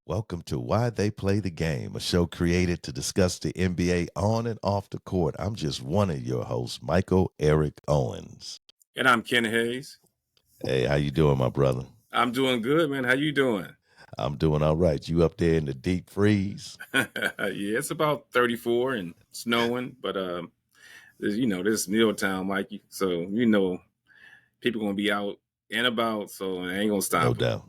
Welcome to Why They Play the Game, a show created to discuss the NBA on and off the court. I'm just one of your hosts, Michael Eric Owens. And I'm Ken Hayes. Hey, how you doing, my brother? I'm doing good, man. How you doing? I'm doing all right. You up there in the deep freeze? Yeah, it's about 34 and snowing, but this is Milltown, Mikey. So people gonna be out and about, so it ain't gonna No stop them. doubt.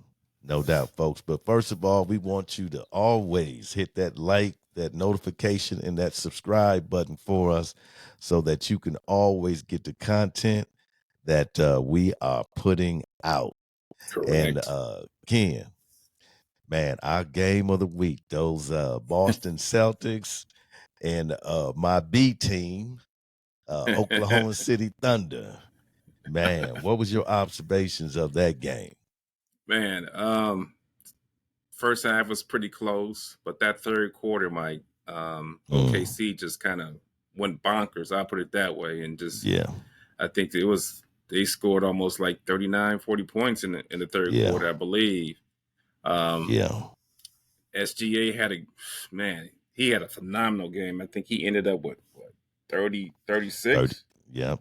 No doubt, folks. But first of all, we want you to always hit that like, that notification, and that subscribe button for us so that you can always get the content that we are putting out. And Correct. Ken, man, our game of the week, those Boston Celtics and my B team, Oklahoma City Thunder. Man, what was your observations of that game? Man, first half was pretty close, but that third quarter, Mike, OKC just kind of went bonkers. I'll put it that way, and just Yeah, I think they scored almost like 39, 40 points in the third yeah, quarter, I believe. yeah. SGA he had a phenomenal game. I think he ended up with 30, 36?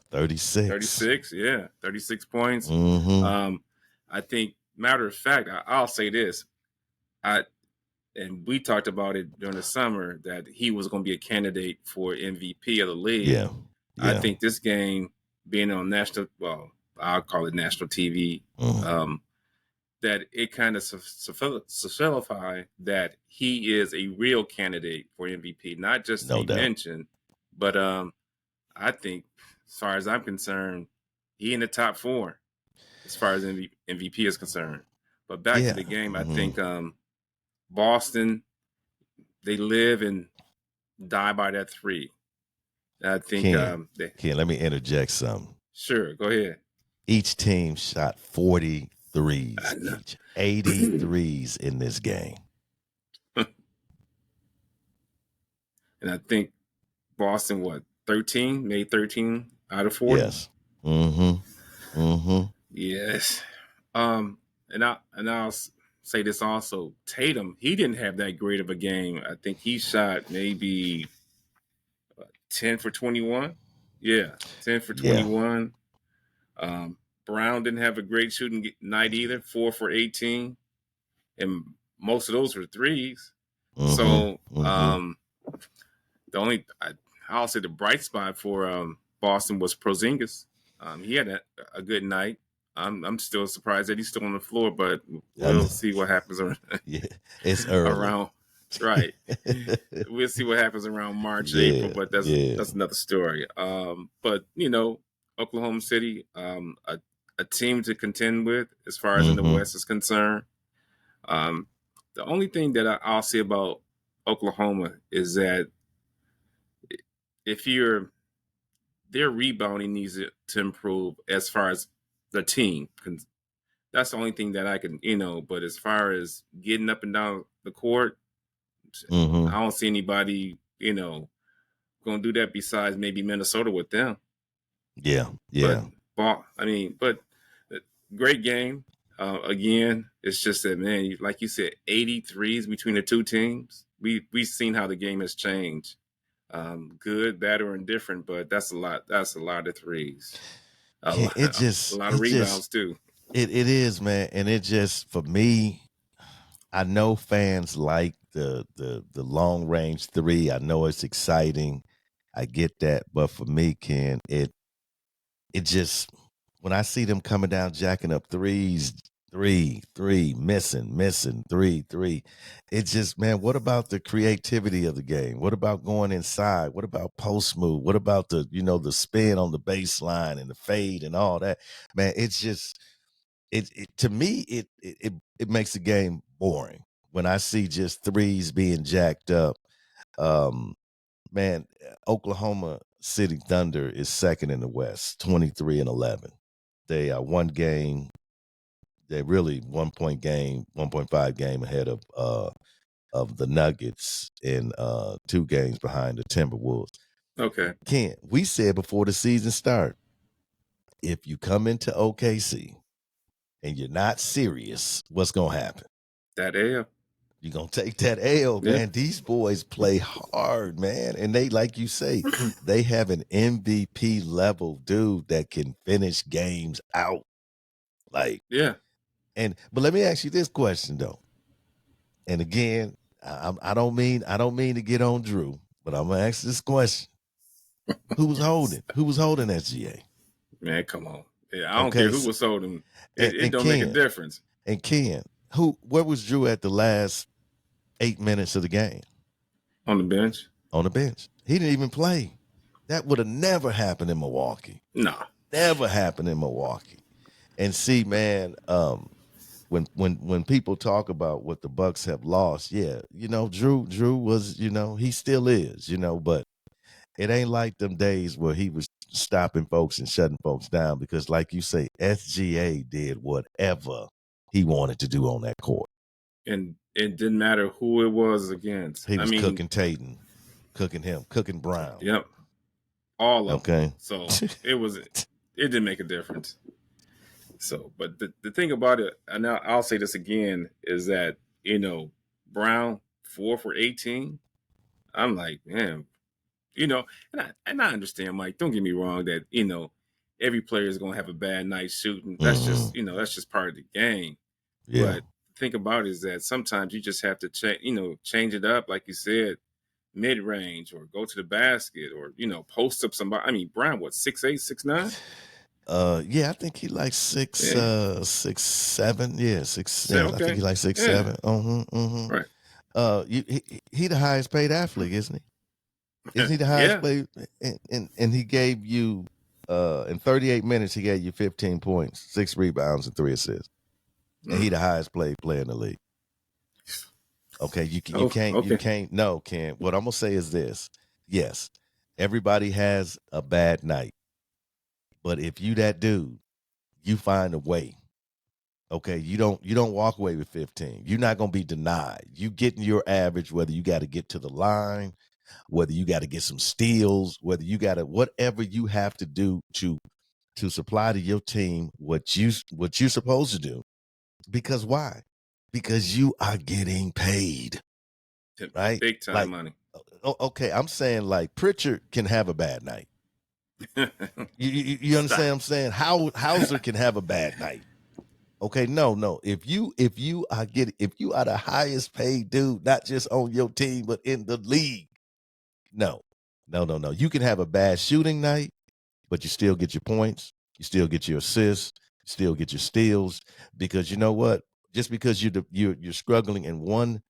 36. 36, yeah, 36 points. Mm-hmm. I think, matter of fact, I'll say this. And we talked about it during the summer that he was going to be a candidate for MVP of the league. Yeah, I yeah. think this game being on I'll call it national TV, that it kind of solidified that he is a real candidate for MVP, not just to No be doubt. mentioned, but I think, as far as I'm concerned, he in the top 4 as far as MVP is concerned. But back to the game, I think Boston, they live and die by that 3. I think Ken, let me interject something. Sure, go ahead. Each team shot 43s each, 83s in this game. And I think Boston, made 13 out of 40? Yes. Mm-hmm. Mm-hmm. Yes. And I'll say this also. Tatum, he didn't have that great of a game. I think he shot maybe 10 for 21. Yeah, 10 for 21. Brown didn't have a great shooting night either. 4 for 18, and most of those were threes. Mm-hmm. So mm-hmm. I'll say the bright spot for Boston was Porzingis. He had a good night. I'm still surprised that he's still on the floor, but we'll see what happens yeah, it's early. around. Right. We'll see what happens around March, April, but that's another story. But Oklahoma City, a team to contend with as far as in the West is concerned. The only thing that I'll say about Oklahoma is that their rebounding needs to improve as far as the team. That's the only thing that I can, but as far as getting up and down the court, I don't see anybody, going to do that besides maybe Minnesota with them. Yeah, yeah. But great game. Again, it's just that, man, like you said, 83s between the two teams. We've seen how the game has changed. Good, bad, or indifferent, but that's a lot. That's a lot of threes. A lot of rebounds too. It is, man, and it just, for me, I know fans like the long range 3. I know it's exciting. I get that, but for me, Ken, it just, when I see them coming down, jacking up threes, 3, missing, 3. It's just, man, what about the creativity of the game? What about going inside? What about post move? What about the spin on the baseline and the fade and all that? Man, it's just, to me, it makes the game boring when I see just threes being jacked up. Man, Oklahoma City Thunder is second in the West, 23-11. They are one game. They're really 1.5 game ahead of the Nuggets and 2 games behind the Timberwolves. Okay. Ken, we said before the season started, if you come into OKC and you're not serious, what's gonna happen? That L. You're going to take that L, Yeah. man. These boys play hard, man. And they, like you say, they have an MVP level dude that can finish games out. Like, Yeah. but let me ask you this question, though. And again, I don't mean to get on Drew, but I'm going to ask this question. Who was holding SGA? Man, come on. Yeah, I don't care Okay. who was holding. It And don't make a difference. And Ken, where was Drew at the last 8 minutes of the game? On the bench. On the bench. He didn't even play. That would have never happened in Milwaukee. Nah. Never happened in Milwaukee. And see, man, when people talk about what the Bucks have lost, yeah, Drew was, he still is, but it ain't like them days where he was stopping folks and shutting folks down because, like you say, SGA did whatever he wanted to do on that court. And it didn't matter who it was against. He was cooking Tatum, cooking Brown. Yep. All of them. Okay. So it didn't make a difference. So, but the thing about it, and I'll say this again, is that, Brown 4 for 18. I'm like, man, and I understand, Mike, don't get me wrong that, every player is going to have a bad night shooting. That's just, that's just part of the game. Yeah. But think about it is that sometimes you just have to change it up, like you said, mid-range or go to the basket or, post up somebody. I mean, Brown, what, 6'8", 6'9"? Yeah, I think he like 6'7". Yeah, 6'7". Yeah, I think he like 6'7". Right. He the highest paid athlete, isn't he? Isn't he the highest paid? And he gave you in 38 minutes he gave you 15 points, 6 rebounds, and 3 assists. And he the highest paid player in the league. Okay, you can't. No, Ken. What I'm gonna say is this: yes, everybody has a bad night. But if you that dude, you find a way. Okay, you don't walk away with 15. You're not gonna be denied. You getting your average, whether you got to get to the line, whether you got to get some steals, whether you got to whatever you have to do to supply to your team what you're supposed to do. Because why? Because you are getting paid, right? Big time money. Okay, I'm saying like Pritchard can have a bad night. You understand what I'm saying? Hauser can have a bad night. Okay, no. If you are the highest paid dude, not just on your team, but in the league, no. You can have a bad shooting night, but you still get your points, you still get your assists, you still get your steals, because you know what? Just because you're struggling in one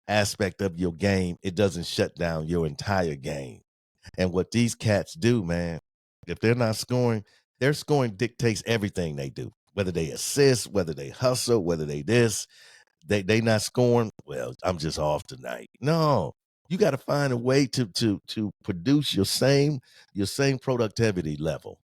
aspect of your game, it doesn't shut down your entire game. And what these cats do, man, if they're not scoring, their scoring dictates everything they do. Whether they assist, whether they hustle, whether they they not scoring. Well, I'm just off tonight. No, you got to find a way to produce your same productivity level.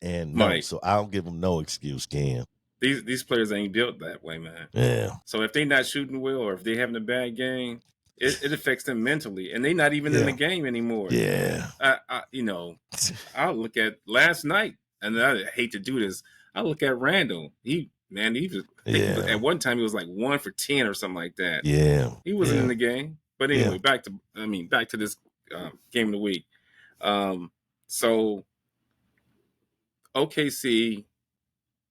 And no, Mike, so I don't give them no excuse, Cam. These players ain't built that way, man. Yeah. So if they not shooting well or if they having a bad game, it affects them mentally, and they not even in the game anymore. Yeah. I'll look at last night, and I hate to do this. I look at Randall. He was at one time he was like 1 for 10 or something like that. Yeah. He wasn't in the game. But anyway, back to this game of the week. So OKC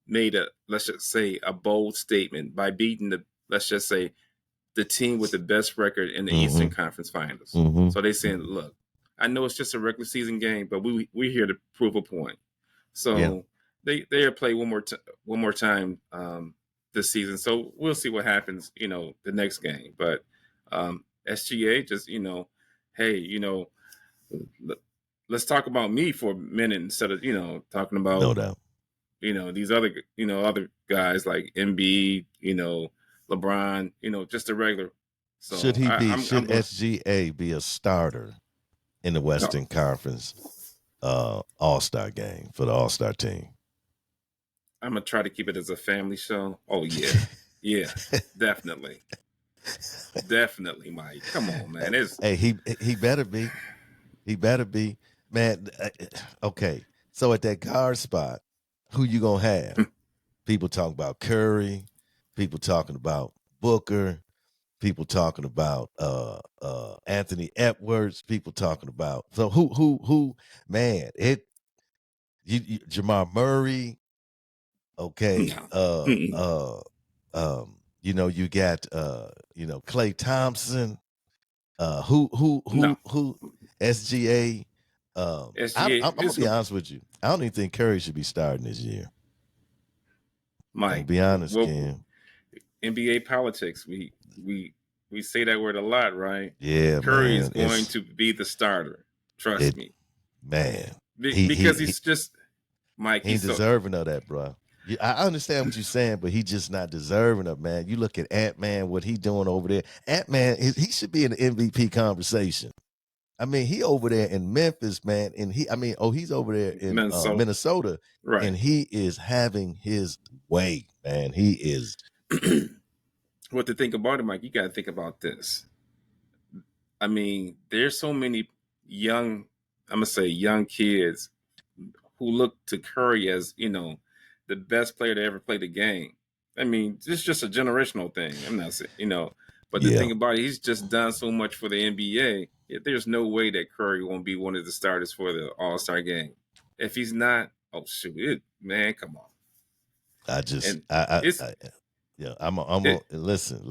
made let's just say a bold statement by beating the team with the best record in the Eastern Conference Finals. So they saying, look, I know it's just a regular season game, but we're here to prove a point. So they are play one more time this season. So we'll see what happens, the next game. But SGA just, hey, let's talk about me for a minute instead of, talking about No doubt. These other guys like Embiid, LeBron, just a regular. So should SGA be a starter in the Western Conference All-Star game for the All-Star team? I'm gonna try to keep it as a family show. Oh yeah, yeah, definitely, Mike. Come on, man. Hey, he better be. He better be, man. Okay, so at that guard spot, who you gonna have? People talking about Curry. People talking about Booker. People talking about Anthony Edwards. People talking about who man Jamar Murray. Okay, No. Mm-mm. you got Klay Thompson. No. Who SGA. I'm SGA. gonna It's be honest with you. I don't even think Curry should be starting this year. I'm gonna Mike. be honest, Well, Ken. NBA politics. We say that word a lot, right? Yeah, Curry is man. going to be the starter. Trust It me, man. because he's just Mike. He ain't He's so deserving of that, bro. I understand what you're saying, but he just not deserving of, man. You look at Ant-Man, what he doing over there. Ant-Man, he should be in the MVP conversation. I mean, he over there in Memphis, man, and he's over there in Minnesota, Minnesota, right? and he is having his way, man. He is. What to think about it, Mike? You got to think about this. I mean, there's so many young, I'm gonna say young kids who look to Curry as the best player to ever play the game. I mean, it's just a generational thing. I'm not saying. But the Yeah, thing about it, he's just done so much for the NBA. There's no way that Curry won't be one of the starters for the All Star game. If he's not, oh shoot, man, come on. I just, And it's yeah, I'm it, listen.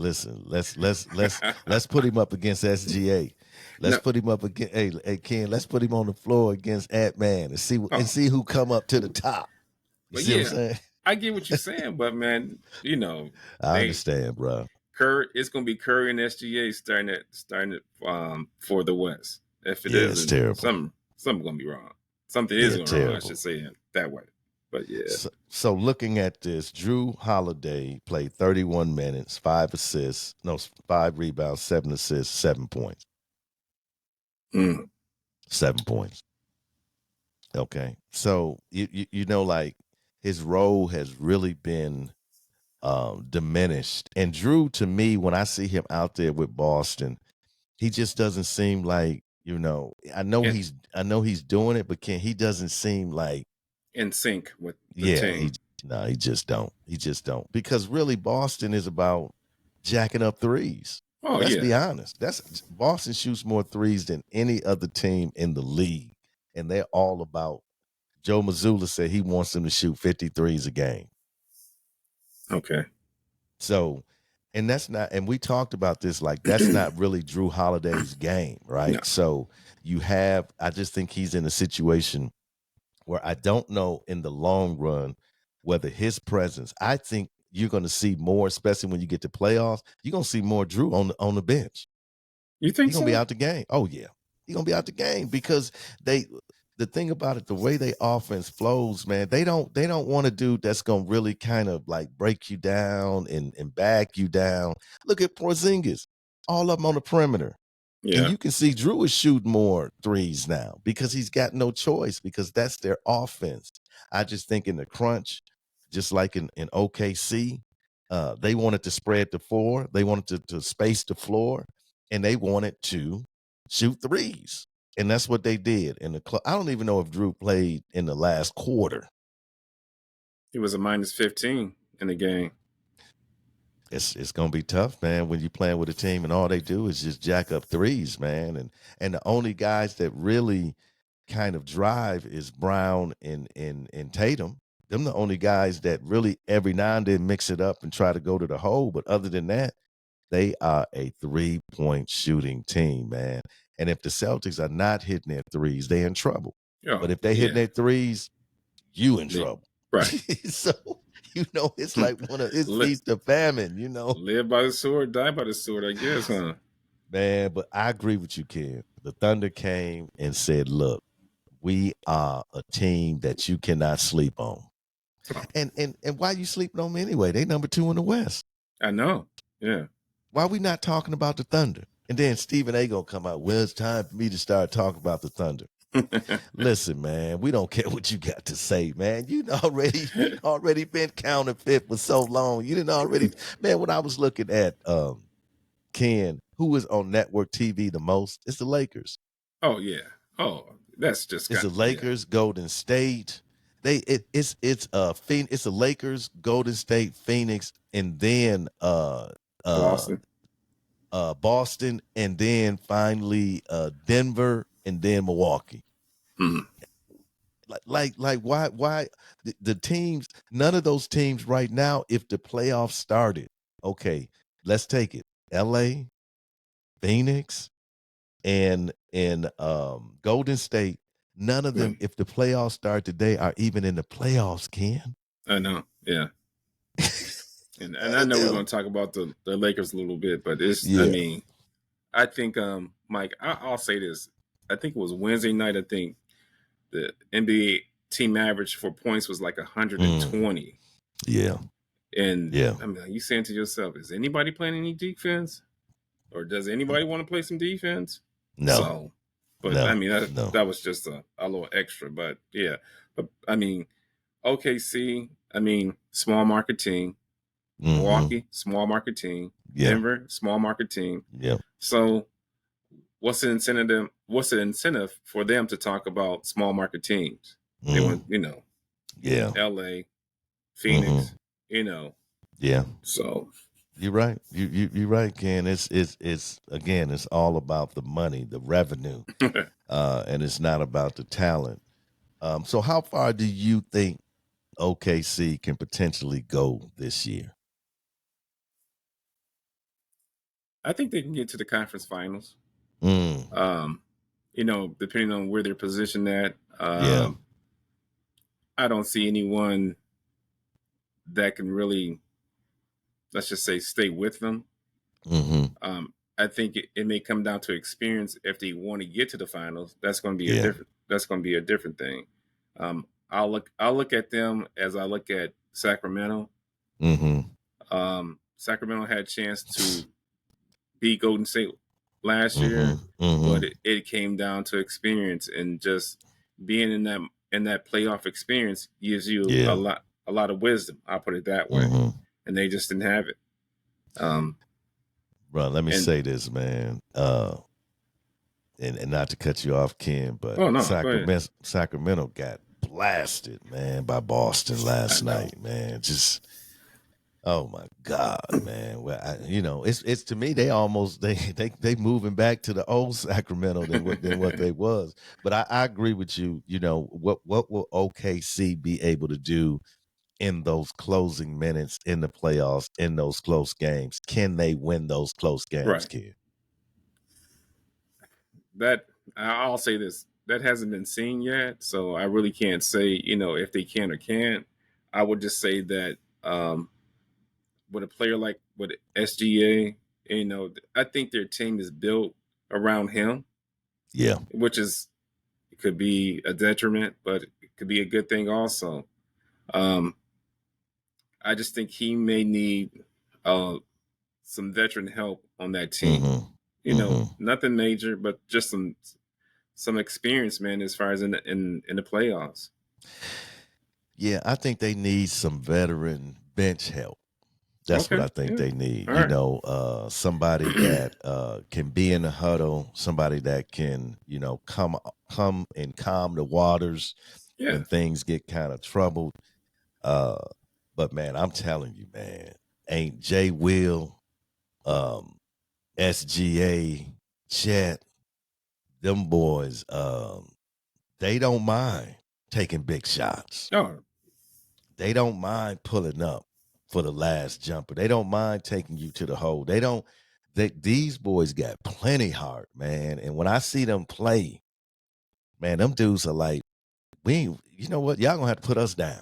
Let's put him up against SGA. Let's no, put him up against. Hey, Ken. Let's put him on the floor against Ant-Man and oh, see who come up to the top. You but see what I'm yeah, saying? I get what you're saying, but man, I they understand, bro. Curry, it's going to be Curry and SGA starting it for the West. If it Yeah, it's isn't, terrible. something going to be wrong. Something is Yeah, going wrong. I should terrible. say it that way. But yeah, So looking at this, Drew Holiday played 31 minutes, 5 rebounds, 7 assists, 7 points. mm. 7 points. Okay. So like his role has really been diminished. And Drew, to me, when I see him out there with Boston, he just doesn't seem like, in, I know he's doing it, but he doesn't seem like, in sync with the yeah, team. he just don't. He just don't. Because really Boston is about jacking up threes. Oh Let's yeah, be honest. That's Boston shoots more threes than any other team in the league. And they're all about Joe Mazzulla said he wants them to shoot 53s a game. okay. So, and that's not, and we talked about this, like, that's not really Drew Holiday's game, No, right? So I just think he's in a situation where I don't know in the long run whether his presence, I think you're going to see more, especially when you get to playoffs, you're going to see more Drew on the bench. you He's think gonna be so? out the game. Oh yeah, he's gonna be out the game because they. The thing about it, the way they offense flows, man, they don't want a dude that's gonna really kind of like break you down and back you down. Look at Porzingis, all of them on the perimeter, and Yeah, you can see Drew is shooting more threes now because he's got no choice because that's their offense. I just think in the crunch, just like in OKC, they wanted to spread the floor, they wanted to space the floor, and they wanted to shoot threes. And that's what they did in the club. I don't even know if Drew played in the last quarter. he was a -15 in the game. It's gonna be tough, man, when you're playing with a team and all they do is just jack up threes, man. And the only guys that really kind of drive is Brown and Tatum. Them the only guys that really every now and then mix it up and try to go to the hole. But other than that, they are a 3-point shooting team, man. And if the Celtics are not hitting their threes, they're in trouble. But Oh if they hitting yeah, their threes, you in they, trouble. right. So, it's like one of it's Li- feast of famine. Live by the sword, die by the sword. I guess, huh? Man, but I agree with you, Ken. The Thunder came and said, look, we are a team that you cannot sleep on. Oh, And why you sleeping on them anyway? They number 2 in the West. I know. Yeah. Why are we not talking about the Thunder? And then Stephen A gonna come out. Well, it's time for me to start talking about the Thunder. Listen, man, we don't care what you got to say, man. You already been counterfeit for so long. You didn't already, man. When I was looking at Ken, who was on network TV the most, it's the Lakers. Oh yeah. Oh, that's just It's got the yeah. Lakers, Golden State. It's the Lakers, Golden State, Phoenix, and then Boston. Boston, and then finally Denver, and then Milwaukee. Mhm. Like why the teams, none of those teams right now, if the playoffs started, okay, let's take it. LA, Phoenix, and Golden State, none of them, Right. if the playoffs start today, are even in the playoffs, Ken. I know. Yeah. And None I of know we're going them. to talk about the Lakers a little bit, but I Yeah. mean, I think, Mike, I'll say this. I think it was Wednesday night. I think the NBA team average for points was like Mm. 120. Yeah. And Yeah. I mean, you saying to yourself, is anybody playing any defense? Or does anybody want to play some defense? No. So, but I No. mean, No. that was just a little extra. But yeah, but I mean, OKC, I mean, small market team. Mm-hmm. Milwaukee, small market team. Yeah. Denver, small market team. Yeah. So, what's the incentive? What's the incentive for them to talk about small market teams? They Mm. want, Yeah. L.A., Mm-hmm. Phoenix, Yeah. So, You're right. You're right, Ken. It's again, it's all about the money, the revenue, and it's not about the talent. So how far do you think OKC can potentially go this year? I think they can get to the conference finals. Mm. Um, depending on where they're positioned at. Yeah. I don't see anyone that can really, let's just say, stay with them. Mm-hmm. I think it may come down to experience. If they want to get to the finals, that's going to be a Yeah. different. That's going to be a different thing. I'll look at them as I look at Sacramento. Mm-hmm. Sacramento had a chance to beat Golden State last Mm-hmm. year, but Mm-hmm. it came down to experience, and just being in that playoff experience gives you Yeah. a lot of wisdom. I'll put it that way, Mm-hmm. and they just didn't have it. Um, Bro, let me and say this, man. And not to cut you off, Ken, but oh no, go ahead. Sacramento got blasted, man, by Boston I last know. night, man. Just oh my God, man. Well, it's to me they almost they moving back to the old Sacramento than what they was. But I agree with you. You know what will OKC be able to do in those closing minutes in the playoffs in those close games? Can they win those close games, Right. kid? That I'll say this. That hasn't been seen yet, so I really can't say, if they can or can't. I would just say that with a player like with SGA, I think their team is built around him, Yeah. which is it could be a detriment, but it could be a good thing also. Um, I just think he may need uh, some veteran help on that team. Mm-hmm. Mm-hmm. Nothing major, but just some experience, man, as far as in the playoffs. Yeah, I think they need some veteran bench help. That's what Okay, I think yeah, they need. all right, Somebody that can be in the huddle, somebody that can, come and calm the waters yeah, when things get kind of troubled. Uh, but man, I'm telling you, man, ain't Jay Will, um, SGA, Chet, them boys, they don't mind taking big shots. oh, They don't mind pulling up for the last jumper. They don't mind taking you to the hole. These boys got plenty heart, man. And when I see them play, man, them dudes are like, you know what? Y'all gonna have to put us down.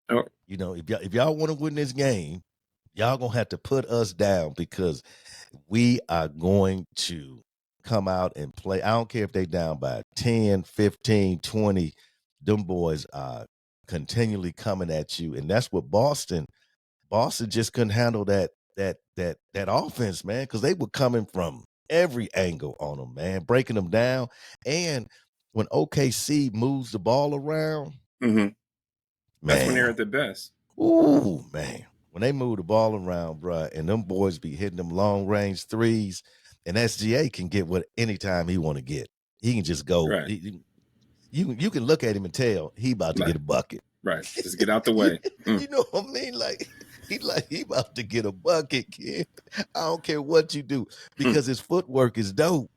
oh, If y'all want to win this game, y'all gonna have to put us down because we are going to come out and play. I don't care if they down by 10, 15, 20. Them boys are continually coming at you. And that's what Boston just couldn't handle that offense, man, because they were coming from every angle on them, man, breaking them down. And when OKC moves the ball around, mm-hmm. That's when they're man, at their best. ooh, man, when they move the ball around, bruh, and them boys be hitting them long range threes, and SGA can get what anytime he want to get. He can just go. Right, You can look at him and tell he about to get like a bucket. right. Just get out the you, way. Mm. you know what I mean? Like he about to get a bucket, kid. I don't care what you do because his footwork is dope.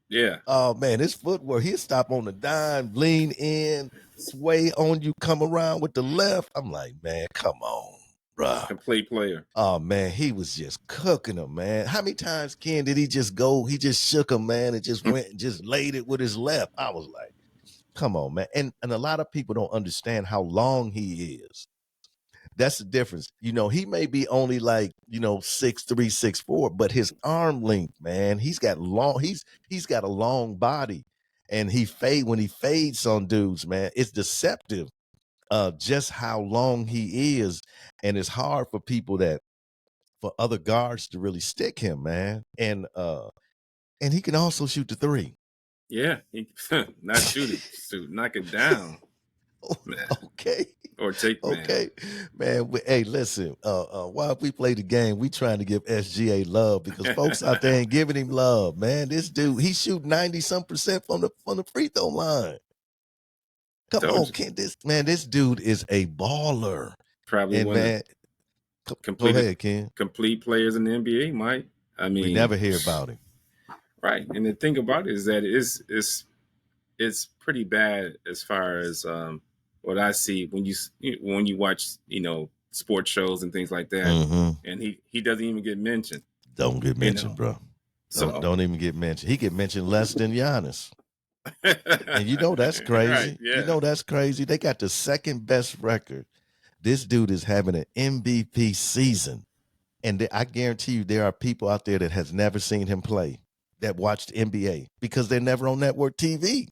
Yeah. Oh man, his footwork. He'll stop on the dime, lean in, sway on you, come around with the left. I'm like, man, come on, bruh. Complete player. Oh man, he was just cooking him, man. How many times, Ken, did he just go? He just shook him, man, and just went and just laid it with his left. I was like, come on, man. And a lot of people don't understand how long he is. That's the difference. He may be only like, 6'3", 6'4", but his arm length, man, he's got a long body. And when he fades on dudes, man, it's deceptive just how long he is. And it's hard for other guards to really stick him, man. And he can also shoot the three. Yeah, he not shoot it, knock it down. Man. Okay. Or take, man. Okay, man. Hey, listen. While we play the game, we trying to give SGA love because folks out there ain't giving him love, man. This dude, he shoot 90-some% from the free throw line. Come on, Ken. This dude is a baller. Probably and one man, go ahead, Ken. Complete players in the NBA, Mike. I mean, we never hear about him. Right, and the thing about it is that it's pretty bad as far as what I see when you watch sports shows and things like that, and he doesn't even get mentioned. Don't get mentioned, bro. Don't even get mentioned. He get mentioned less than Giannis. And that's crazy. Right, yeah. That's crazy. They got the second best record. This dude is having an MVP season. And I guarantee you there are people out there that has never seen him play that watched NBA because they're never on network TV.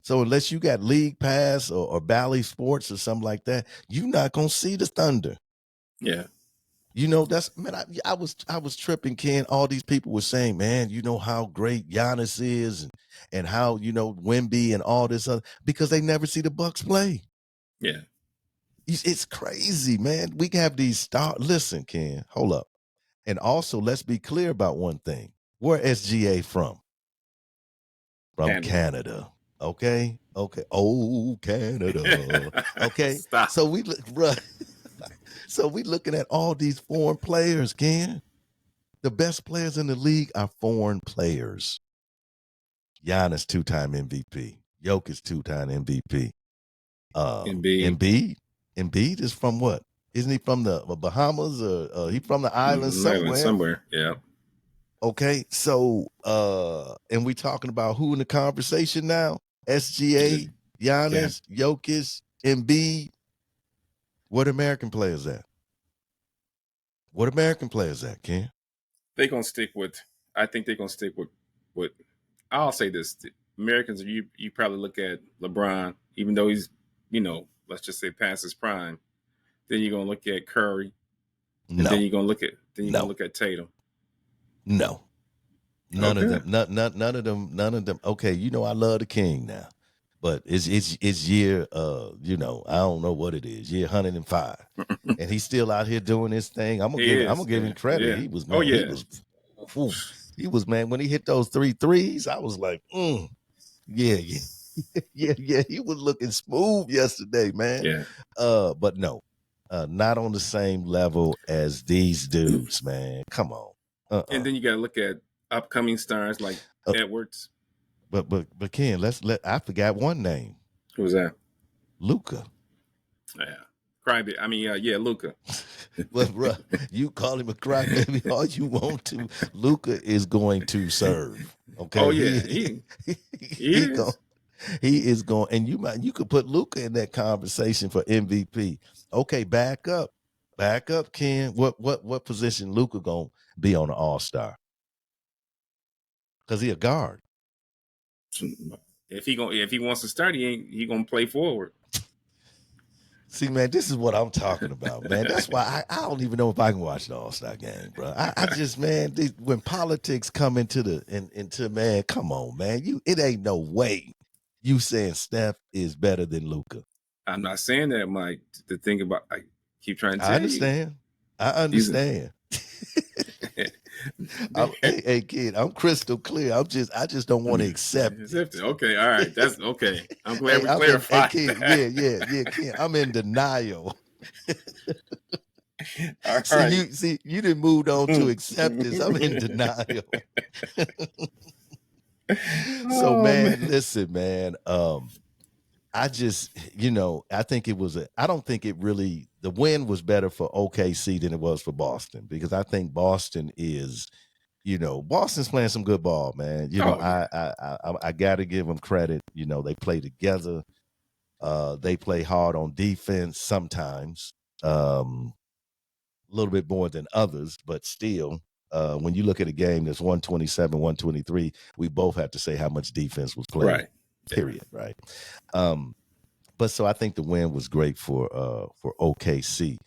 So unless you got League Pass or Bally Sports or something like that, you're not going to see the Thunder. Yeah. That's, man, I was tripping, Ken. All these people were saying, man, how great Giannis is and how, Wemby and all this other, because they never see the Bucks play. Yeah. It's crazy, man. We have these stars. Listen, Ken, hold up. And also, let's be clear about one thing. Where SGA from? From Canada. Okay. Oh, Canada. Okay. Stop. So we look, bruh. So we looking at all these foreign players, Ken. The best players in the league are foreign players. Giannis, 2-time MVP. Jokic, 2-time MVP. Embiid is from what? Isn't he from the Bahamas or he from the island somewhere? Somewhere, yeah. Okay, so and we talking about who in the conversation now? SGA, Giannis, Jokic, Embiid. What American players at? What American players at, Ken? They're gonna stick with. I think they're gonna stick with. I'll say this: the Americans, you probably look at LeBron, even though he's let's just say past his prime. Then you're gonna look at Curry, and then you're gonna look at Tatum. No, none of them. None of them. Okay, I love the King now, but it's year. I don't know what it is. Year 105, and he's still out here doing his thing. I'm gonna give him credit. Yeah. He was, man. He was, man. When he hit those 3 threes, I was like, yeah. He was looking smooth yesterday, man. Yeah. But no, not on the same level as these dudes, man. Come on. And then you got to look at upcoming stars like Edwards. But Ken, I forgot one name. Who was that? Luka. Yeah. Crybaby. I mean, Luka. Well, bro, you call him a crybaby all you want to. Luka is going to serve. Okay. Oh yeah, he is going, and you could put Luka in that conversation for MVP. Okay, back up, Ken. What position Luka gonna be on the All-Star? Because he a guard. If he wants to start, he gonna play forward. See, man, this is what I'm talking about, man. That's why I don't even know if I can watch the All-Star game, bro. I just, man, when politics come into man, come on, man. It ain't no way you saying Steph is better than Luka. I'm not saying that, Mike. The thing about, I keep trying to tell you. I understand. Hey, kid, I'm crystal clear. I just don't want to accept it. Okay, all right, that's okay. I'm glad we clarified. Yeah, kid, I'm in denial. All right. See, you didn't move on to acceptance. I'm in denial. So, Oh man. man, listen, man. I just, I think it was I don't think it really, the win was better for OKC than it was for Boston, because I think Boston is, Boston's playing some good ball, man. Oh yeah. I got to give them credit. They play together. They play hard on defense sometimes, a little bit more than others, but still, when you look at a game that's 127, 123, we both have to say how much defense was played, Right. period, right? But so I think the win was great for OKC.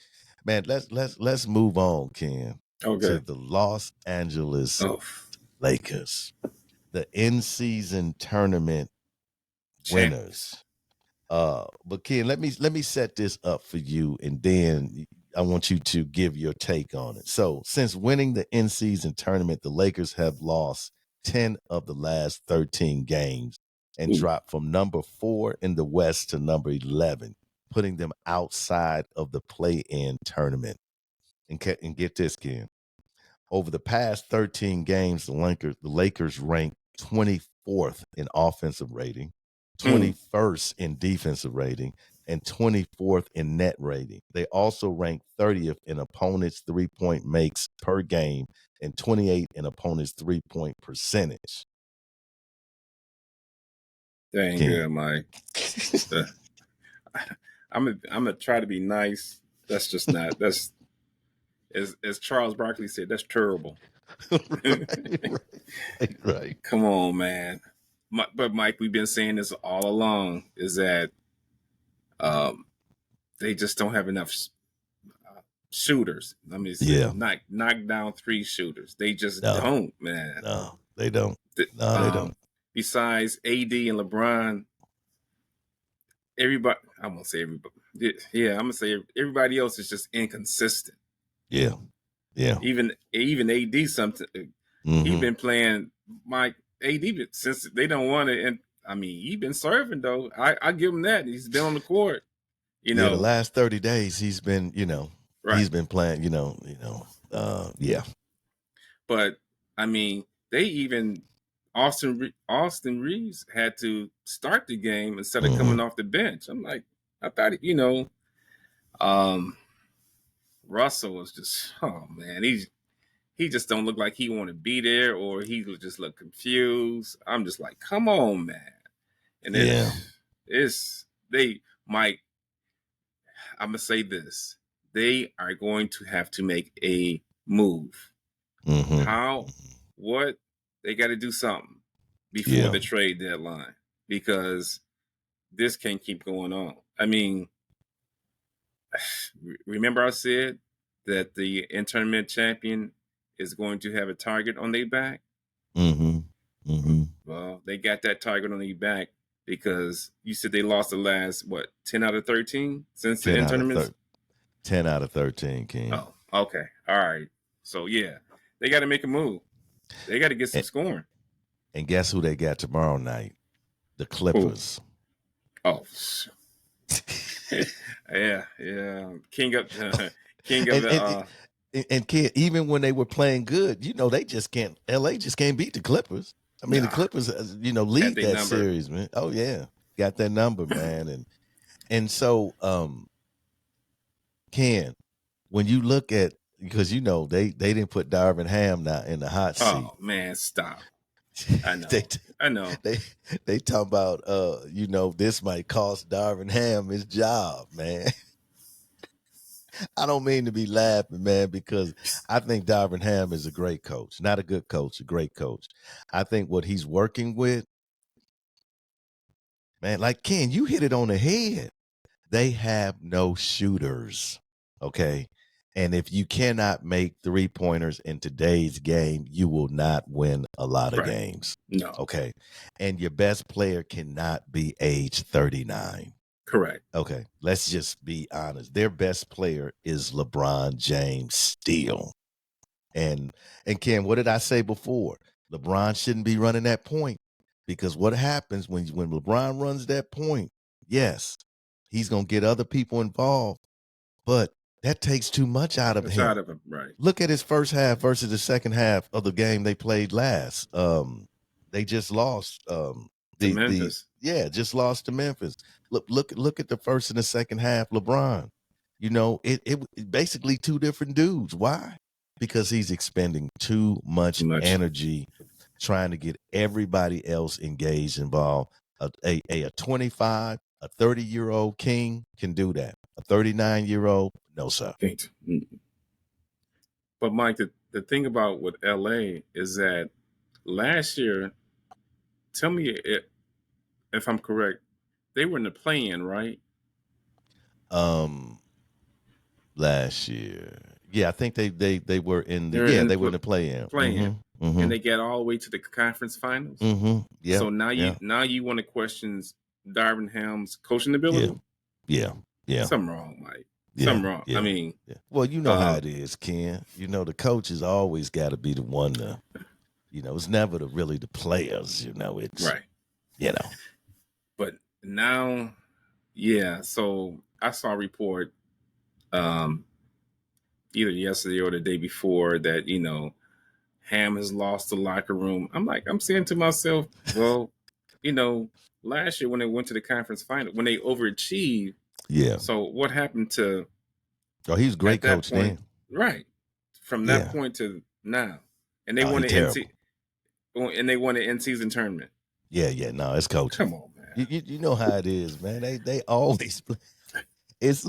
Man, let's move on, Ken, to Okay. the Los Angeles Oh, Lakers, the in-season tournament champions. winners. But Ken, let me set this up for you, and then I want you to give your take on it. So, since winning the in-season tournament, the Lakers have lost 10 of the last 13 games and Ooh, dropped from number 4 in the West to number 11, putting them outside of the play-in tournament. And get this, Ken. Over the past 13 games, the Lakers ranked 24th in offensive rating, mm, 21st in defensive rating, and 24th in net rating. They also ranked 30th in opponents' three-point makes per game and 28th in opponents' three-point percentage. dang Ken. good, Mike. Uh, I'm gonna try to be nice. That's just not. That's as Charles Barkley said. That's terrible. Right. Come on, man. But Mike, we've been saying this all along. Is that um, they just don't have enough shooters. I mean, Yeah. knock down three shooters. They just No, don't, man. no, they don't. The- No, they don't. Um, besides AD and LeBron, everybody. I won't say everybody. Yeah, I'm gonna say everybody else is just inconsistent. Yeah. Yeah. Even AD something. He Mm-hmm. been playing Mike AD since they don't want it, and I mean he been serving though. I give him that. He's been on the court. You Yeah, the know, last 30 days he's been, right. he's been playing, yeah. But I mean, they even Austin Reeves had to start the game instead of Mm-hmm. coming off the bench. I'm like, I thought um, Russell was just oh man, he just don't look like he want to be there, or he just look confused. I'm just like, come on, man. And then Yeah. it's they Mike. I'm gonna say this: they are going to have to make a move. Mm-hmm. How? What? They got to do something before Yeah. the trade deadline because this can't keep going on. I mean, remember I said that the tournament champion is going to have a target on their back? Mm-hmm. Mm-hmm. Well, they got that target on their back because you said they lost the last, what, 10 out of 13 since the 10 out of tournaments? 13. 10 out of 13, King. Oh, okay. All right. So, yeah, they got to make a move. They got to get some And, scoring. and guess who they got tomorrow night? The Who? Clippers. Oh, yeah, yeah. King of and, the and and kid, even when they were playing good, they just can't. LA just can't beat the Clippers. I mean, the nah, Clippers, got lead their that number. series, man. Oh yeah, got that number, man. And so, Ken, when you look at, because they didn't put Darvin Ham now in the hot seat. Oh man, stop. I they know. I know. they they talk about this might cost Darvin Ham his job, man. I don't mean to be laughing, man, because I think Darvin Ham is a great coach. Not a good coach, a great coach. I think what he's working with, man, like Ken, you hit it on the head. They have no shooters. Okay. And if you cannot make 3-pointers in today's game, you will not win a lot of Right. games. No. Okay. And your best player cannot be age 39. Correct. Okay. Let's just be honest. Their best player is LeBron James still. And Ken, what did I say before? LeBron shouldn't be running that point, because what happens when LeBron runs that point? Yes, he's gonna get other people involved, but That takes too much out of A him. shot of him, right? Look at his first half versus the second half of the game they played last. They just lost. To The Memphis. Yeah, just lost to Memphis. Look at the first and the second half. LeBron, it basically two different dudes. Why? Because he's expending too much Too much. energy trying to get everybody else engaged, involved. A 25, a 30-year-old king can do that. A 39-year-old, no sir. Can't. But Mike, the thing about with LA is that last year, tell me if I'm correct, they were in the play-in, right? Um, Last year, yeah, I think they were in the They're yeah in they were in the play-in. play-in, Mm-hmm. and they get all the way to the conference finals. Mm-hmm. Yeah. So now Yeah. you want to question Darvin Ham's coaching Yeah. ability? Yeah. Yeah. Something wrong, Mike. Yeah. Something wrong. I Yeah. mean, Yeah. Well, you know how um, it is, Ken. The coach has always got to be the one to. It's never really the players. It's right. you know. But now, yeah. So I saw a report, um, either yesterday or the day before that Ham has lost the locker room. I'm saying to myself, well, you know, last year when they went to the conference final, when they overachieved, Yeah. so what happened to Oh, he was a at great that coach point? then. Right, from that Yeah. point to now, and they Oh, won he the terrible. in season tournament. Yeah. Yeah. No, it's coaching. Come on, man. You know how it is, man. They always play. It's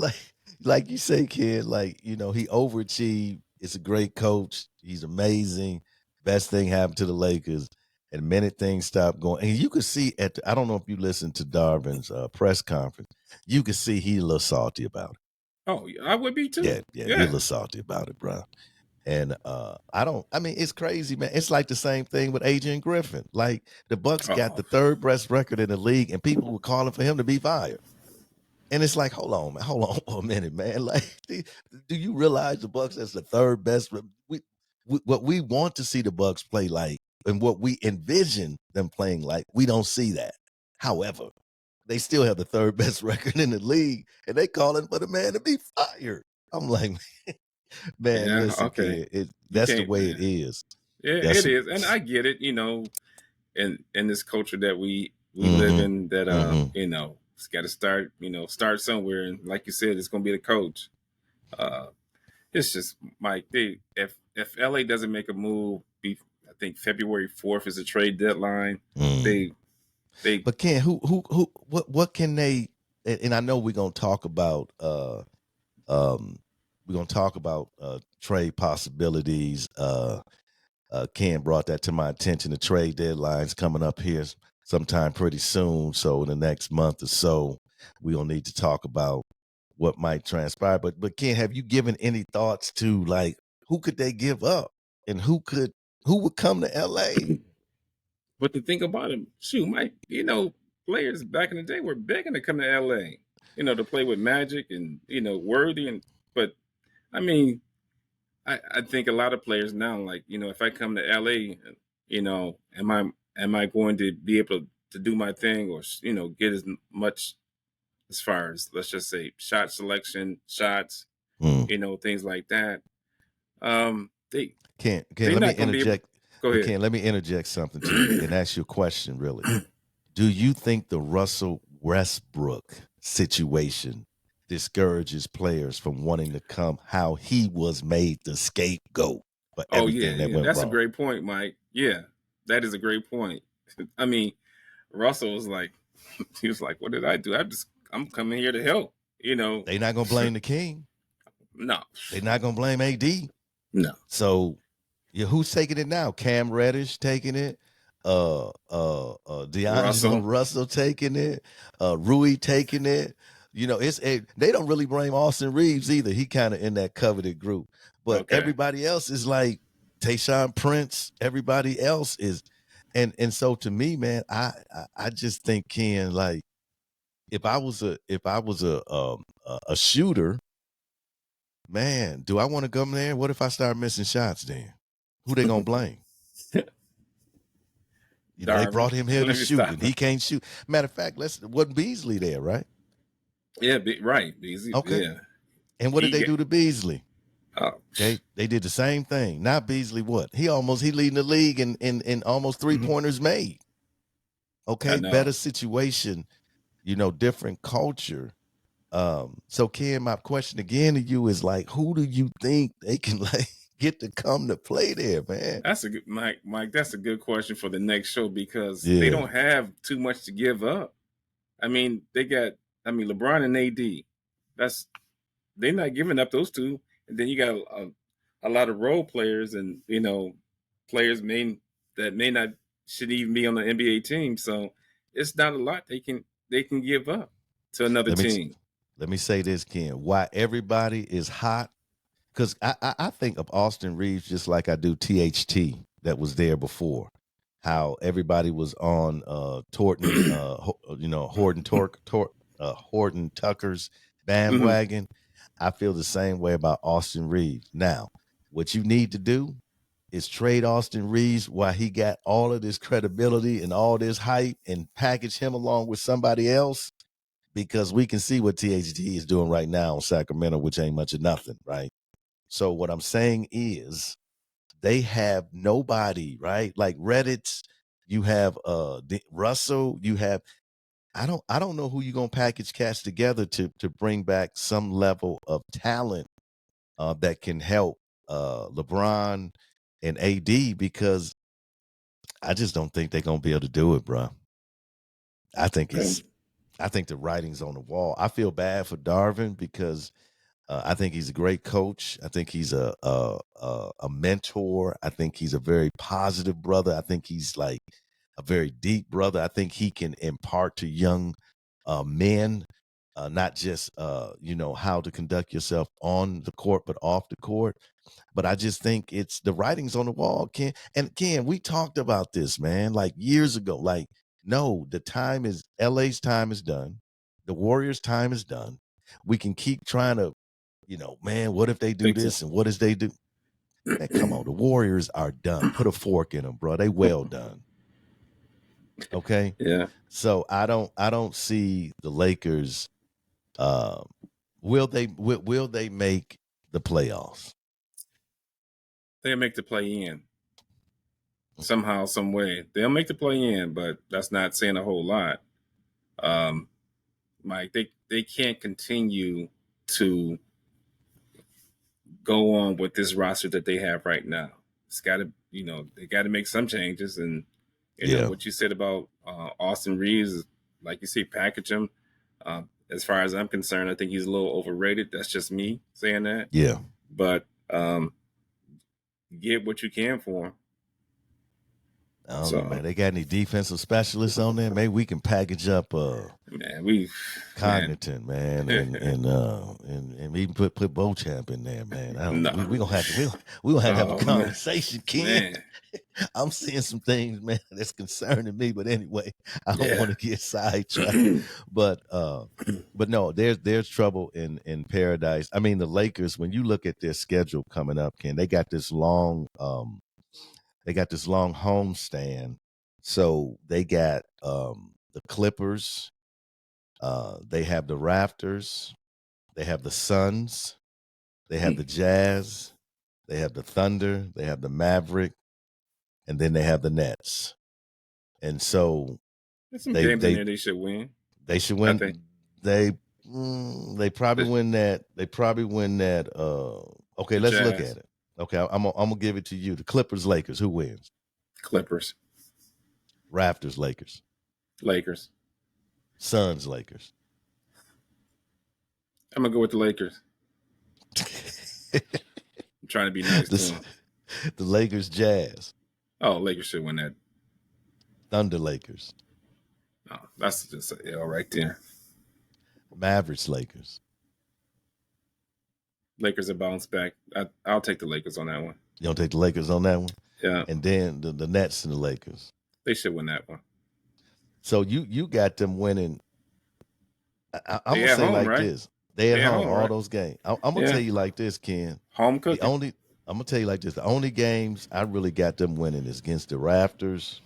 like you say, kid. Like he overachieved. It's a great coach. He's amazing. Best thing happened to the Lakers. And the minute things stopped going, and you could see I don't know if you listened to Darvin's press conference. You could see he a little salty about it. Oh, I would be Yeah, too. yeah, he a Yeah. little salty about it, bro. And I mean, it's crazy, man. It's like the same thing with Adrian Griffin. Like the Bucks got Oh, the third best record in the league, and people were calling for him to be fired. And it's like, hold on, man, hold on for a minute, man. Like, do you realize the Bucks as the third best? What we want to see the Bucks play like, and what we envision them playing like, we don't see that. However, they still have the third best record in the league, and they calling for the man to be fired. I'm like, man, yeah. listen, Okay. kid, You that's the can't, way it man. is. Yeah, That's it is, and I get it. In this culture that we live mm-hmm, in, that mm-hmm. it's got to start start somewhere, and like you said, it's going to be the coach. uh it's just, Mike, if LA doesn't make a move, I think February 4th is the trade deadline. Mm. They But Ken, what can they? And I know we're gonna talk about trade possibilities. Ken brought that to my attention. The trade deadline's coming up here sometime pretty soon. So in the next month or so, we'll need to talk about what might transpire. But Ken, have you given any thoughts to like who could they give up and who would come to LA? but the thing about it, shoot, Mike, players back in the day were begging to come to LA, to play with Magic and Worthy, but I mean, I think a lot of players now, like, if I come to LA, am I going to be able to do my thing, or get as much, as far as, let's just say, shot selection, shots, Mm. things like that. They Ken, they're let me not going to be able. interject. Go But ahead. Ken, let me interject something to you and ask you a question. Really, do you think the Russell Westbrook situation discourages players from wanting to come? How he was made the scapegoat for Oh yeah, everything that yeah, went that's a wrong. great point, Mike. Yeah, that is a great point. I mean, Russell was like, he was like, "What did I do? I'm coming here to help." They not gonna blame the king. No, They not gonna blame AD. no, So, yeah, who's taking it now? Cam Reddish taking it. D'Angelo Russell. Russell taking it. Rui taking it. They don't really blame Austin Reeves either. He kind of in that coveted group. But Okay. everybody else is like Tayshaun Prince. Everybody else is, and so to me, man, I just think, Ken, like if I was a shooter, man, do I want to come there? What if I start missing shots then? Who they gonna blame? They Darvin. brought him here to Let me shoot, stop. and he can't shoot. Matter of fact, wasn't Beasley there, right? Yeah, right. Easy. Okay. Yeah. And what did they do to Beasley? Oh, Okay, they did the same thing. Not Beasley. What he leading the league in almost 3-pointers made. I Okay, know. better situation, different culture. So Ken, my question again to you is like, who do you think they can like get to come to play there, man? That's a good Mike. Mike, that's a good question for the next show because they Yeah. don't have too much to give up. I mean, they got. I mean, LeBron and AD. That's they're not giving up those two, and then you got a lot of role players, and players that may not should even be on the NBA team. So it's not a lot they can give up to another Let me team. let me say this, Ken. Why everybody is hot? Because I think of Austin Reeves just like I do THT that was there before. How everybody was on Torton, Horton Tucker's Hmm. bandwagon. I feel the same way about Austin Reeves. Now, what you need to do is trade Austin Reeves while he got all of this credibility and all this hype and package him along with somebody else because we can see what THT is doing right now in Sacramento, which ain't much of nothing, right? So what I'm saying is they have nobody, right? Like Reddit's, you have Russell, you have I don't know who you're gonna package cast together to bring back some level of talent that can help LeBron and AD because I just don't think they're gonna be able to do it, bro. I think And I think the writing's on the wall. I feel bad for Darvin because I think he's a great coach. I think he's a mentor. I think he's a very positive brother. I think he's like a very deep brother. I think he can impart to young men not just how to conduct yourself on the court, but off the court. But I just think it's the writing's on the wall, Ken. And Ken, we talked about this, man, like years ago. Like, no, LA's time is done. The Warriors' time is done. We can keep trying to, man, what if they do fix it. this and what if they do? Man, come on, the Warriors are done. Put a fork in them, bro. They well done. Okay. Yeah, So I don't see the Lakers. Um, will they make the playoffs? they'll make the play in somehow, some way. They'll make the play in, but that's not saying a whole lot. Um, Mike, they can't continue to go on with this roster that they have right now. It's got to, they got to make some changes. And Yeah, what you said about Austin Reeves, like you say, package him. As far as I'm concerned, I think he's a little overrated. That's just me saying that. yeah. But get what you can for him. I don't know, So, man. They got any defensive specialists on there? Maybe we can package up man, man, Cogniton, man, and even put Beauchamp in there, man. I don't. no, We we gonna have to have a oh man, conversation, Ken. man, I'm seeing some things, man, that's concerning me. But anyway, I don't yeah. want to get sidetracked. But no, there's trouble in paradise. I mean, the Lakers. When you look at their schedule coming up, Ken, they got this long homestand. So they got the Clippers. They have the Raptors. They have the Suns. They have the Jazz. They have the Thunder. They have the Maverick, and then they have the Nets. And so There's some they games in they there they should win. they should I think. win. They probably The, win that. They probably win that. Okay, the let's look Jazz, at it. Okay, I'm gonna give it to you. The Clippers, Lakers. Who wins? Clippers, Raptors, Lakers. Lakers. Suns, Lakers. I'm gonna go with the Lakers. I'm trying to be nice to the, them. the Lakers, Jazz. Oh, Lakers should win that. Thunder, Lakers. Oh, that's just a L right there. Mavericks, Lakers. Lakers are bounce back. I'll take the Lakers on that one. You don't take the Lakers on that one? Yeah, And then the Nets and the Lakers. they should win that one. So you got them winning. I'm They gonna at say home, like right? this: they at They at home home, all right? those games. I'm gonna Yeah, tell you like this, Ken. home The cooking. only I'm gonna tell you like this: the only games I really got them winning is against the Raptors.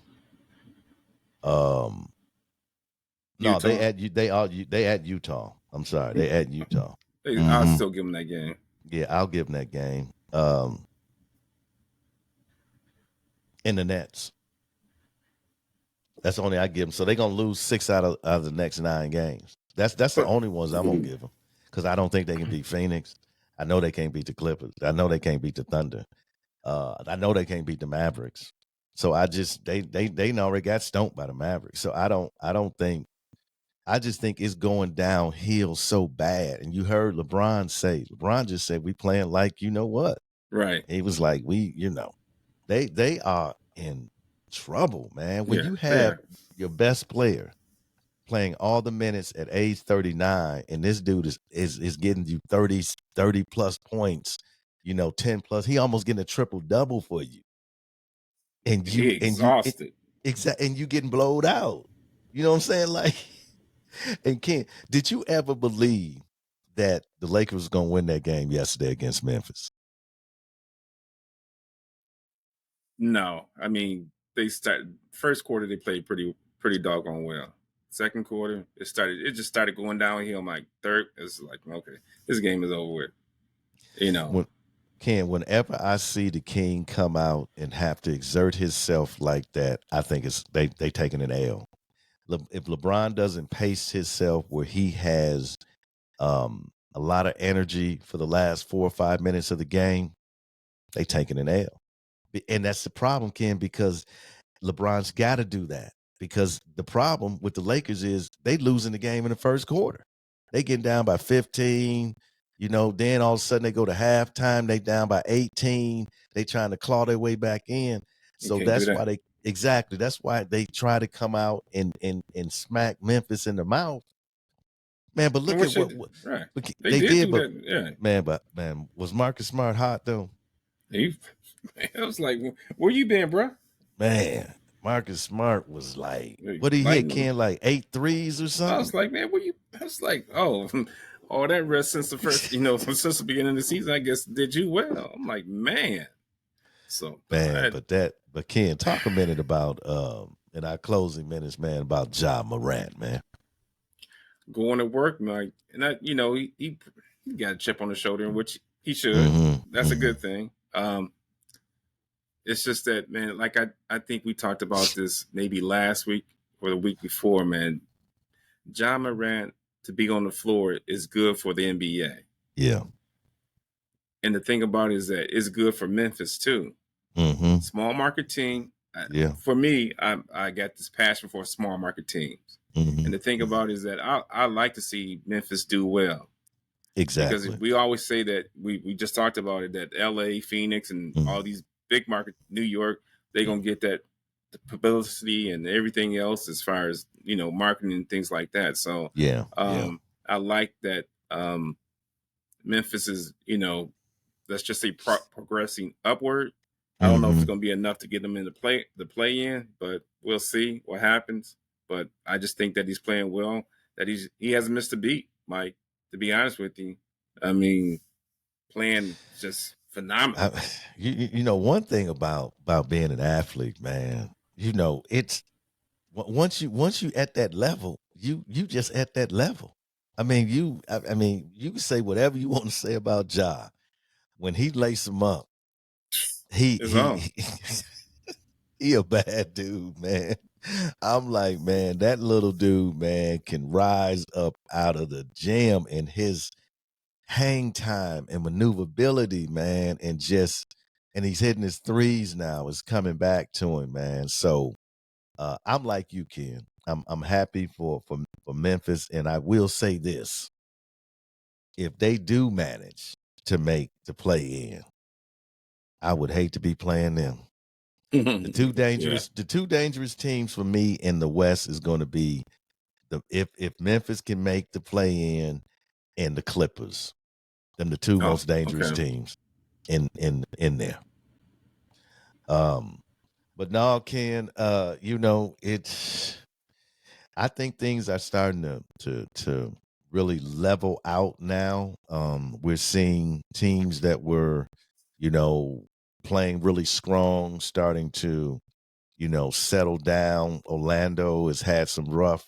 No, they Utah. at you. They at Utah. I'm sorry, they at Utah. I'll Mm-hmm. still give them that game. Yeah, I'll give them that game. In the Nets. That's the only I give them. So they're gonna lose 6 out of the next 9 games. That's the But only ones I'm gonna give them because I don't think they can beat Phoenix. I know they can't beat the Clippers. I know they can't beat the Thunder. I know they can't beat the Mavericks. So I just they already got stomped by the Mavericks. So I don't think I just think it's going downhill so bad. And you heard LeBron just said we playing like you know what. right, He was like they are in trouble, man. When yeah, you have there. your best player playing all the minutes at age 39 and this dude is getting you 30 plus points, 10 plus, he almost getting a triple double for you. And He you exhausted. and you getting blowed out. You know what I'm saying? Like, and Ken, did you ever believe that the Lakers was gonna win that game yesterday against Memphis? No, I mean they started first quarter. They played pretty doggone well. Second quarter, it just started going downhill. My third, it's like okay, this game is over with. You know, When Ken, whenever I see the King come out and have to exert himself like that, I think it's they taking an L. If LeBron doesn't pace himself where he has a lot of energy for the last 4 or 5 minutes of the game, they taking an L. And that's the problem, Ken, because LeBron's got to do that. Because the problem with the Lakers is they losing the game in the first quarter. They getting down by 15, then all of a sudden they go to halftime, they down by 18. They trying to claw their way back in. you So can't do that's that. why that's why they try to come out and smack Memphis in the mouth. Man, but And look what at should right? They they did did, do but that. Yeah, man, was Marcus Smart hot though? he. I was like, where you been, bro? Man, Marcus Smart was like, what he hit, Lighting. Ken, like 8 threes or I something? was like, man, where you? I was like, oh, all that rest since the first, since the beginning of the season. I guess did you well. I'm like, man. So Man, I but Ken, talk a minute about in our closing minutes, man, about Ja Morant, man. going to work, like, and that he got a chip on the shoulder, in which he should. Mm-hmm. That's a Mm-hmm. good thing. It's just that, man, like I think we talked about this maybe last week or the week before, man. John Morant to be on the floor is good for the NBA. Yeah. And the thing about it is that it's good for Memphis too. Mm-hmm. Small market team. Yeah. For me, I got this passion for small market teams. And Mm-hmm. the thing Mm-hmm. about it is that I like to see Memphis do well. Because Exactly. we always say that we just talked about it, that LA, Phoenix, and Mm-hmm. all these big market, New York, they're gonna get that the publicity and everything else as far as marketing and things like that. So Yeah. Yeah. I like that Memphis is let's just say progressing upward. I don't know if Mm-hmm. it's going to be enough to get them in the play in, but we'll see what happens. But I just think that he's playing well. That he hasn't missed a beat, Mike. To be honest with you, I mean, playing just phenomenal. I, one thing about being an athlete, man, it's once you at that level, you just at that level. I mean, you can say whatever you want to say about Ja. When he lace him up, he It's on. he he a bad dude, man. I'm like, man, that little dude, man, can rise up out of the gym, and his hang time and maneuverability, man, and he's hitting his threes now. It's coming back to him, man. So I'm like you, Ken. I'm happy for Memphis, and I will say this: if they do manage to make the play in, I would hate to be playing them. Yeah. The two dangerous teams for me in the West is going to be if Memphis can make the play in, and the Clippers. Them the two Oh, most dangerous okay. teams in there. Um, but no, Ken, it's I think things are starting to really level out now. We're seeing teams that were, you know, playing really strong, starting to, settle down. Orlando has had some rough,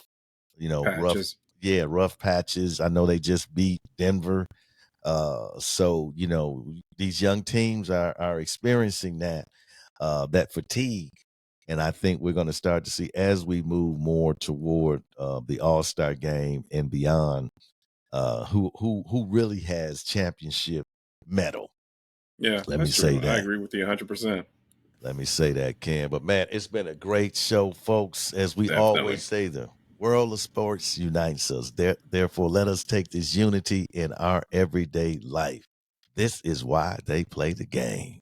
rough, Patches. yeah, rough patches. I know they just beat Denver. So these young teams are experiencing that fatigue, and I think we're going to start to see as we move more toward the All-Star game and beyond, who really has championship metal. Yeah, Let me that's say true. I that. agree with you 100%. Let me say that, Ken. But man, it's been a great show, folks. As we always Definitely. say, the world of sports unites us. Therefore, let us take this unity in our everyday life. This is why they play the game.